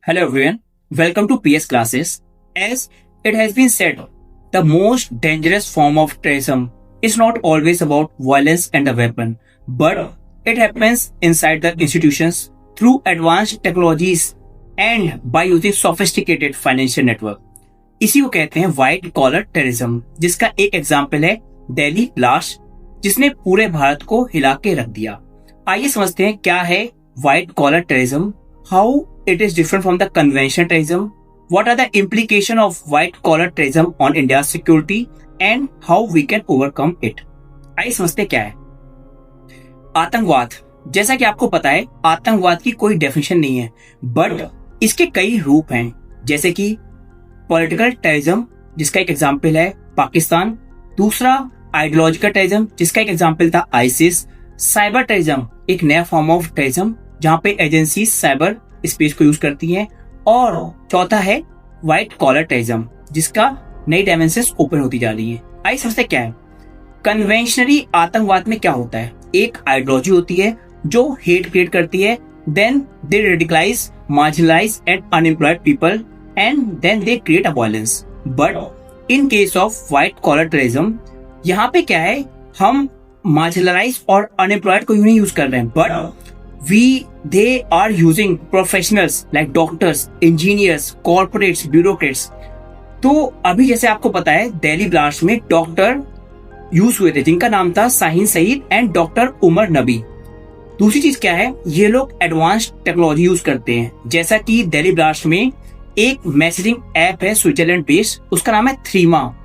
Hello everyone, welcome to PS Classes. As it has been said, the most dangerous form of terrorism is not always about violence and a weapon, but it happens inside the institutions through advanced technologies and by using sophisticated financial network. इसी को कहते हैं white collar terrorism, जिसका एक example है Delhi blast, जिसने पूरे भारत को हिला के रख दिया। आइए समझते हैं क्या है white collar terrorism, how it is different from the conventional terrorism, what are the implications of white collar terrorism on India's security and how we can overcome it। आइए समझते क्या है आतंकवाद। जैसा कि आपको पता है, आतंकवाद की कोई डेफिनेशन नहीं है, बट इसके कई रूप हैं, जैसे कि पॉलिटिकल टेररिज्म, जिसका एक एग्जाम्पल है पाकिस्तान। दूसरा आइडियोलॉजिकल टेररिज्म, जिसका एक एग्जाम्पल था आईसिस। साइबर टेररिज्म एक नया फॉर्म ऑफ टेररिज्म, जहां पे एजेंसी साइबर स्पेस को यूज करती हैं। और चौथा है व्हाइट कॉलर टेररिज्म, जिसका नई डायमेंशंस ओपन होती जा रही हैं। आइए समझते क्या है। कन्वेंशनली आतंकवाद में क्या होता है, एक आइडियोलॉजी होती है जो हेट क्रिएट करती है, then they radicalise, marginalise and unemployed people and then they create a violence. But in case of white collar terrorism, यहाँ पे क्या है, हम मार्जिनलाइज और अनएम्प्लॉयड को यूं नहीं यूज कर रहे हैं, but they are using professionals like doctors, engineers, corporates, bureaucrats। तो अभी जैसे आपको पता है, दिल्ली ब्लास्ट में डॉक्टर यूज हुए थे, जिनका नाम था शाहीन सईद एंड डॉक्टर उमर नबी। दूसरी चीज क्या है, ये लोग एडवांस टेक्नोलॉजी यूज करते हैं, जैसा कि दिल्ली ब्लास्ट में एक मैसेजिंग ऐप है स्विट्जरलैंड बेस्ड, उसका नाम है थ्रीमा।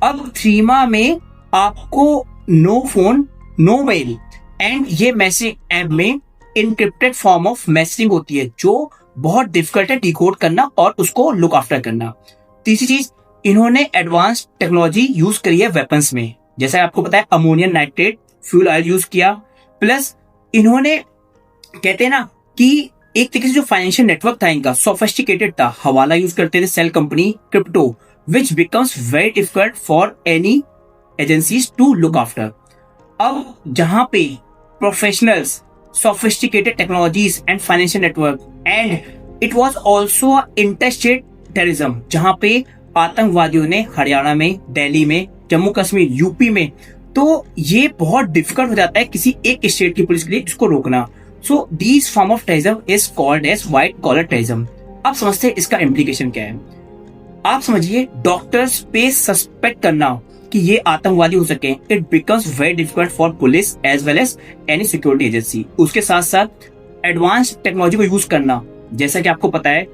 अब थ्रीमा में आपको no phone, no mail and ये मैसेजिंग ऐप में इनक्रिप्टेड फॉर्म ऑफ मैसेजिंग होती है, जो बहुत डिफिकल्ट है डिकोड करना और उसको लुक आफ्टर करना। तीसरी चीज, इन्होंने एडवांस टेक्नोलॉजी यूज करी है वेपन्स में, जैसा आपको पता है ammonium nitrate fuel oil use किया। प्लस इन्होंने कहते हैं ना कि एक तरीके से जो फाइनेंशियल नेटवर्क था इनका सोफिस्टिकेटेड था, हवाला यूज करते थे, shell company, crypto, which becomes very difficult for any agencies to look after. अब जहां पे professionals, sophisticated technologies and financial network, and it was also interstate terrorism, जहां पे आतंकवादियों ने हरियाणा में, दिल्ली में, जम्मू कश्मीर, यूपी में, तो ये बहुत डिफिकल्ट हो जाता है किसी एक स्टेट की पुलिस के लिए इसको रोकना। So this form of terrorism is called as white collar terrorism. अब समझते हैं इसका इम्प्लीकेशन क्या है। आप समझिए, डॉक्टर्स पे सस्पेक्ट करना कि ये आतंकवादी हो सके, it becomes very difficult for police as well as any security agency. उसके साथ साथ एडवांस टेक्नोलॉजी को यूज करना, जैसा कि आपको पता है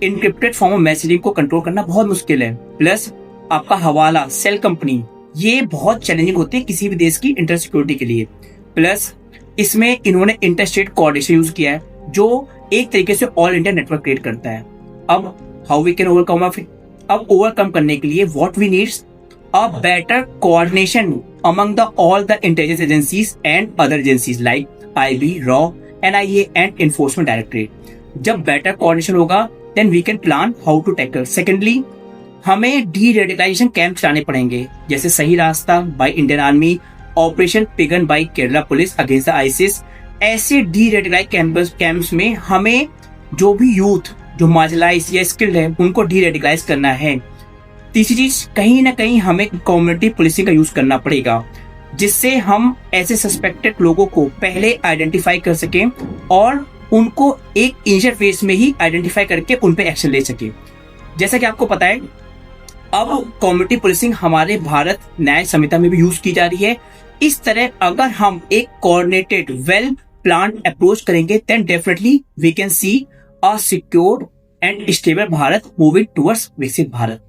इनक्रिप्टेड फॉर्म ऑफ मैसेजिंग को कंट्रोल करना बहुत मुश्किल है। प्लस आपका हवाला, सेल कंपनी, ये बहुत चैलेंजिंग होती है किसी भी देश की इंटर सिक्योरिटी के लिए। प्लस इसमें इन्होंने इंटरस्टेट कोऑर्डिनेशन यूज किया है, जो एक तरीके से ऑल इंडिया नेटवर्क क्रिएट करता है। अब how we can overcome of it, अब ओवरकम करने के लिए what we needs a better coordination among all the intelligence agencies and other agencies like IB, RAW, NIA and Enforcement Directorate। जब better coordination होगा, then we can plan how to tackle। Secondly, हमें deradicalisation camp चलाने पड़ेंगे, जैसे सही रास्ता by Indian Army, operation pigeon by Kerala police against the ISIS. ऐसे deradicalise camps में हमें जो भी यूथ जो मार्जिनलाइज या स्किल्ड है, उनको डी-रेडिकलाइज करना है। तीसरी चीज, कहीं ना कहीं हमें कम्युनिटी पुलिसिंग का यूज करना पड़ेगा, जिससे हम ऐसे सस्पेक्टेड लोगों को पहले आइडेंटिफाई कर सकें और उनको एक इनिशियल फेज में ही आइडेंटिफाई करके उन पे एक्शन ले सके। जैसा कि आपको पता है, अब कम्युनिटी पुलिसिंग हमारे भारत न्याय संहिता में भी यूज की जा रही है। इस तरह अगर हम एक कोऑर्डिनेटेड, वेल प्लान्ड अप्रोच करेंगे, then definitely we can see a secure and stable Bharat moving towards विकसित भारत।